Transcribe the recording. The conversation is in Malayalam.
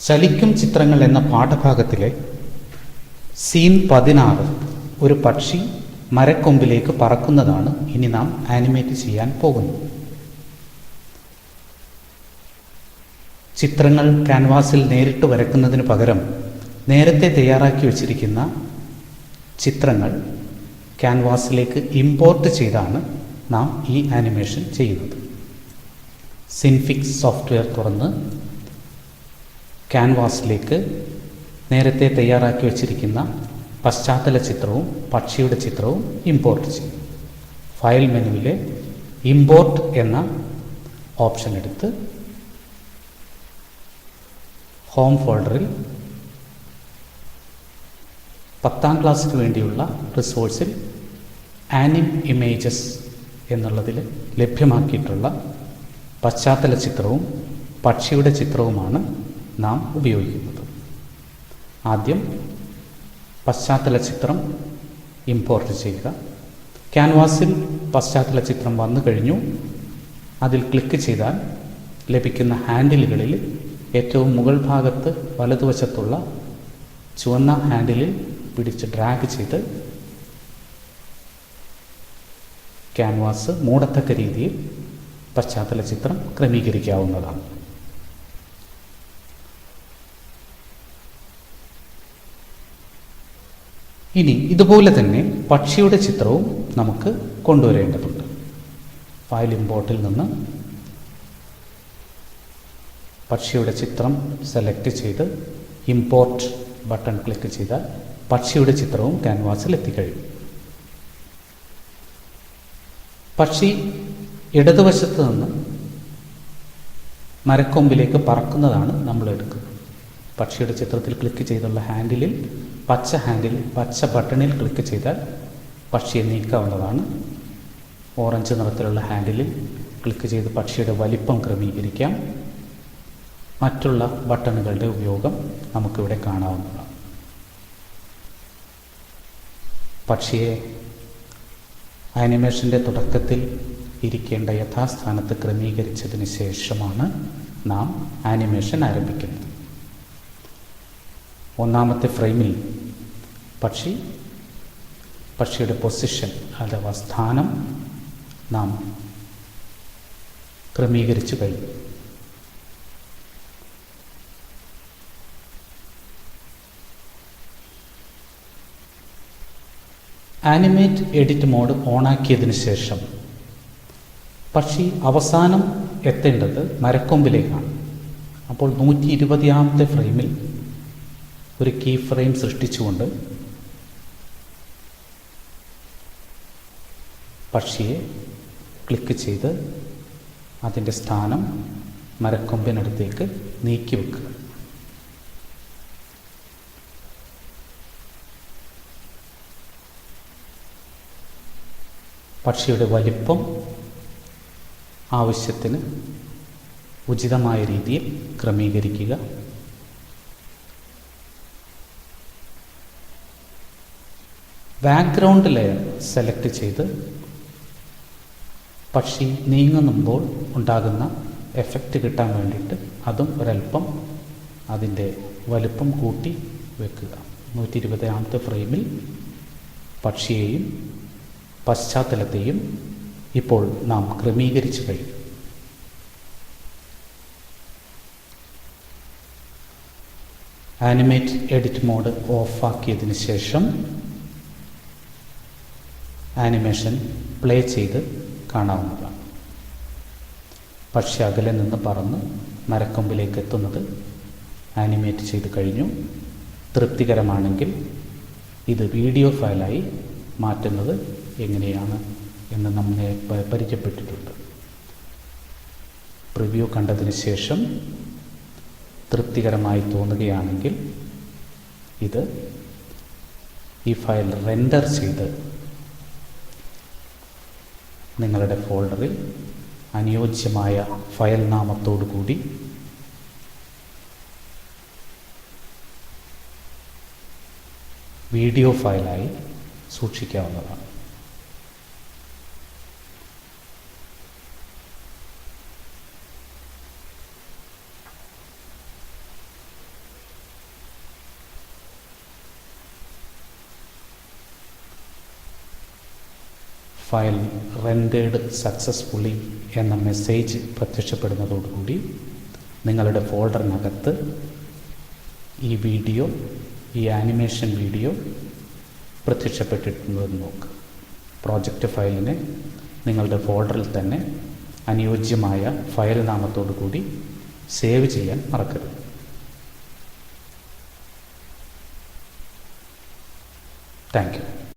ചലിക്കും ചിത്രങ്ങൾ എന്ന പാഠഭാഗത്തിലെ സീൻ 16 ഒരു പക്ഷി മരക്കൊമ്പിലേക്ക് പറക്കുന്നതാണ് ഇനി നാം ആനിമേറ്റ് ചെയ്യാൻ പോകുന്നത്. ചിത്രങ്ങൾ ക്യാൻവാസിൽ നേരിട്ട് വരയ്ക്കുന്നതിന് പകരം നേരത്തെ തയ്യാറാക്കി വച്ചിരിക്കുന്ന ചിത്രങ്ങൾ ക്യാൻവാസിലേക്ക് ഇമ്പോർട്ട് ചെയ്താണ് നാം ഈ ആനിമേഷൻ ചെയ്യുന്നത്. സിൻഫിക്സ് സോഫ്റ്റ്വെയർ തുറന്ന് ക്യാൻവാസിലേക്ക് നേരത്തെ തയ്യാറാക്കി വച്ചിരിക്കുന്ന പശ്ചാത്തല ചിത്രവും പക്ഷിയുടെ ചിത്രവും ഇമ്പോർട്ട് ചെയ്യും. ഫയൽ മെനുവിലെ ഇമ്പോർട്ട് എന്ന ഓപ്ഷൻ എടുത്ത് ഹോം ഫോൾഡറിൽ 10ാം ക്ലാസ്സിന് വേണ്ടിയുള്ള റിസോഴ്സിൽ ആനിം ഇമേജസ് എന്നുള്ളതിൽ ലഭ്യമാക്കിയിട്ടുള്ള പശ്ചാത്തല ചിത്രവും പക്ഷിയുടെ ചിത്രവുമാണ് നാം ഉപയോഗിക്കുന്നത്. ആദ്യം പശ്ചാത്തല ചിത്രം ഇമ്പോർട്ട് ചെയ്യുക. ക്യാൻവാസിൽ പശ്ചാത്തല ചിത്രം വന്നു കഴിഞ്ഞു. അതിൽ ക്ലിക്ക് ചെയ്താൽ ലഭിക്കുന്ന ഹാൻഡിലുകളിൽ ഏറ്റവും മുകൾ ഭാഗത്ത് വലതുവശത്തുള്ള ചുവന്ന ഹാൻഡിലിൽ പിടിച്ച് ഡ്രാഗ് ചെയ്ത് ക്യാൻവാസ് മൂടത്തക്ക രീതിയിൽ പശ്ചാത്തല ചിത്രം ക്രമീകരിക്കാവുന്നതാണ്. ഇനി ഇതുപോലെ തന്നെ പക്ഷിയുടെ ചിത്രവും നമുക്ക് കൊണ്ടുവരേണ്ടതുണ്ട്. ഫയൽ ഇമ്പോർട്ടിൽ നിന്ന് പക്ഷിയുടെ ചിത്രം സെലക്ട് ചെയ്ത് ഇമ്പോർട്ട് ബട്ടൺ ക്ലിക്ക് ചെയ്താൽ പക്ഷിയുടെ ചിത്രവും ക്യാൻവാസിൽ എത്തിക്കഴിയും. പക്ഷി ഇടതുവശത്ത് നിന്ന് മരക്കൊമ്പിലേക്ക് പറക്കുന്നതാണ് നമ്മൾ എടുക്കുന്നത്. പക്ഷിയുടെ ചിത്രത്തിൽ ക്ലിക്ക് ചെയ്തുള്ള ഹാൻഡിലിൽ പച്ച ബട്ടണിൽ ക്ലിക്ക് ചെയ്താൽ പക്ഷിയെ നീക്കാവുന്നതാണ്. ഓറഞ്ച് നിറത്തിലുള്ള ഹാൻഡിലിൽ ക്ലിക്ക് ചെയ്ത് പക്ഷിയുടെ വലിപ്പം ക്രമീകരിക്കാം. മറ്റുള്ള ബട്ടണുകളുടെ ഉപയോഗം നമുക്കിവിടെ കാണാവുന്നതാണ്. പക്ഷിയെ ആനിമേഷൻ്റെ തുടക്കത്തിൽ ഇരിക്കേണ്ട യഥാസ്ഥാനത്ത് ക്രമീകരിച്ചതിന് ശേഷമാണ് നാം ആനിമേഷൻ ആരംഭിക്കുന്നത്. ഒന്നാമത്തെ ഫ്രെയിമിൽ പക്ഷിയുടെ പൊസിഷൻ അഥവാ സ്ഥാനം നാം ക്രമീകരിച്ചു കഴിഞ്ഞു. ആനിമേറ്റ് എഡിറ്റ് മോഡ് ഓണാക്കിയതിന് ശേഷം പക്ഷി അവസാനം എത്തേണ്ടത് മരക്കൊമ്പിലേക്കാണ്. അപ്പോൾ 120ാമത്തെ ഫ്രെയിമിൽ ഒരു കീ ഫ്രെയിം സൃഷ്ടിച്ചുകൊണ്ട് പക്ഷിയെ ക്ലിക്ക് ചെയ്ത് അതിൻ്റെ സ്ഥാനം മരക്കൊമ്പിനടുത്തേക്ക് നീക്കി വെക്കുക. പക്ഷിയുടെ വലിപ്പം ആവശ്യത്തിന് ഉചിതമായ രീതിയിൽ ക്രമീകരിക്കുക. ബാക്ക്ഗ്രൗണ്ട് ലെയർ സെലക്ട് ചെയ്ത് പക്ഷി നീങ്ങുമ്പോൾ ഉണ്ടാകുന്ന എഫക്റ്റ് കിട്ടാൻ വേണ്ടിയിട്ട് അതും ഒരല്പം അതിൻ്റെ വലിപ്പം കൂട്ടി വെക്കുക. 120ാമത്തെ ഫ്രെയിമിൽ പക്ഷിയെയും പശ്ചാത്തലത്തെയും ഇപ്പോൾ നാം ക്രമീകരിച്ചു കഴിഞ്ഞു. ആനിമേറ്റ് എഡിറ്റ് മോഡ് ഓഫാക്കിയതിന് ശേഷം ആനിമേഷൻ പ്ലേ ചെയ്ത് കാണാവുന്നതാണ്. പക്ഷി അകലെ നിന്ന് പറന്ന് മരക്കൊമ്പിലേക്ക് എത്തുന്നത് ആനിമേറ്റ് ചെയ്ത് കഴിഞ്ഞു. തൃപ്തികരമാണെങ്കിൽ ഇത് വീഡിയോ ഫയലായി മാറ്റുന്നത് എങ്ങനെയാണ് എന്ന് നമ്മളെ പരിചയപ്പെട്ടിട്ടുണ്ട്. പ്രിവ്യൂ കണ്ടതിന് ശേഷം തൃപ്തികരമായി തോന്നുകയാണെങ്കിൽ ഈ ഫയൽ റെൻഡർ ചെയ്ത് നിങ്ങളുടെ ഫോൾഡറിൽ അനുയോജ്യമായ ഫയൽ നാമത്തോടു കൂടി വീഡിയോ ഫയലായി സൂക്ഷിക്കാവുന്നതാണ്. ഫയൽ റെൻഡേഡ് സക്സസ്ഫുള്ളി എന്ന മെസ്സേജ് പ്രത്യക്ഷപ്പെടുന്നതോടുകൂടി നിങ്ങളുടെ ഫോൾഡറിനകത്ത് ഈ ആനിമേഷൻ വീഡിയോ പ്രത്യക്ഷപ്പെട്ടിട്ടുണ്ടെന്ന് നോക്കുക. പ്രോജക്റ്റ് ഫയലിനെ നിങ്ങളുടെ ഫോൾഡറിൽ തന്നെ അനുയോജ്യമായ ഫയൽ നാമത്തോടു കൂടി സേവ് ചെയ്യാൻ മറക്കരുത്. Thank you.